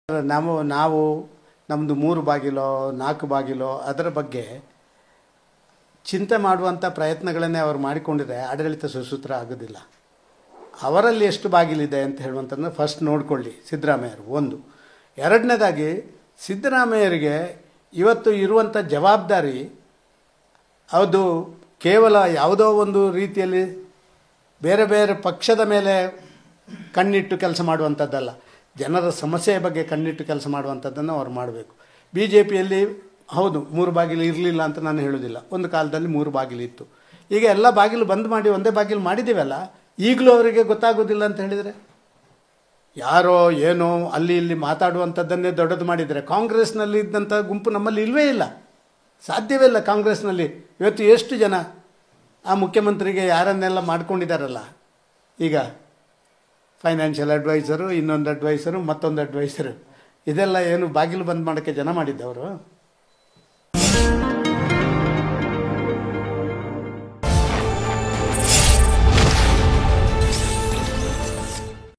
ನಾವು ನಮ್ಮದು 3 ಬಾಗಿಲೋ 4 ಬಾಗಿಲೋ ಅದರ ಬಗ್ಗೆ ಚಿಂತೆ ಮಾಡುವಂಥ ಪ್ರಯತ್ನಗಳನ್ನೇ ಅವರು ಮಾಡಿಕೊಂಡಿದ್ರೆ ಆಡಳಿತ ಸುಸೂತ್ರ ಆಗೋದಿಲ್ಲ. ಅವರಲ್ಲಿ ಎಷ್ಟು ಬಾಗಿಲಿದೆ ಅಂತ ಹೇಳುವಂಥದ್ದನ್ನು ಫಸ್ಟ್ ನೋಡಿಕೊಳ್ಳಿ ಸಿದ್ದರಾಮಯ್ಯರು. ಒಂದು. ಎರಡನೇದಾಗಿ ಸಿದ್ದರಾಮಯ್ಯರಿಗೆ ಇವತ್ತು ಇರುವಂಥ ಜವಾಬ್ದಾರಿ ಅದು ಕೇವಲ ಯಾವುದೋ ಒಂದು ರೀತಿಯಲ್ಲಿ ಬೇರೆ ಬೇರೆ ಪಕ್ಷದ ಮೇಲೆ ಕಣ್ಣಿಟ್ಟು ಕೆಲಸ ಮಾಡುವಂಥದ್ದಲ್ಲ, ಜನರ ಸಮಸ್ಯೆಯ ಬಗ್ಗೆ ಕಣ್ಣಿಟ್ಟು ಕೆಲಸ ಮಾಡುವಂಥದ್ದನ್ನು ಅವ್ರು ಮಾಡಬೇಕು. ಬಿ ಜೆ ಪಿಯಲ್ಲಿ ಹೌದು 3 ಬಾಗಿಲು ಇರಲಿಲ್ಲ ಅಂತ ನಾನು ಹೇಳೋದಿಲ್ಲ, ಒಂದು ಕಾಲದಲ್ಲಿ 3 ಬಾಗಿಲಿತ್ತು. ಈಗ ಎಲ್ಲ ಬಾಗಿಲು ಬಂದ್ ಮಾಡಿ ಒಂದೇ ಬಾಗಿಲು ಮಾಡಿದ್ದೀವಲ್ಲ, ಈಗಲೂ ಅವರಿಗೆ ಗೊತ್ತಾಗೋದಿಲ್ಲ ಅಂತ ಹೇಳಿದರೆ ಯಾರೋ ಏನೋ ಅಲ್ಲಿ ಇಲ್ಲಿ ಮಾತಾಡುವಂಥದ್ದನ್ನೇ ದೊಡ್ಡದು ಮಾಡಿದರೆ ಕಾಂಗ್ರೆಸ್ನಲ್ಲಿ ಇದ್ದಂಥ ಗುಂಪು ನಮ್ಮಲ್ಲಿ ಇಲ್ಲವೇ ಇಲ್ಲ, ಸಾಧ್ಯವೇ ಇಲ್ಲ. ಕಾಂಗ್ರೆಸ್ನಲ್ಲಿ ಇವತ್ತು ಎಷ್ಟು ಜನ ಆ ಮುಖ್ಯಮಂತ್ರಿಗೆ ಯಾರನ್ನೆಲ್ಲ ಮಾಡ್ಕೊಂಡಿದ್ದಾರಲ್ಲ, ಈಗ ಫೈನಾನ್ಷಿಯಲ್ ಅಡ್ವೈಸರು, ಇನ್ನೊಂದು ಅಡ್ವೈಸರು, ಮತ್ತೊಂದು ಅಡ್ವೈಸರು, ಇದೆಲ್ಲ ಏನು ಬಾಗಿಲು ಬಂದ್ ಮಾಡೋಕ್ಕೆ ಜನ ಮಾಡಿದ್ದವರು?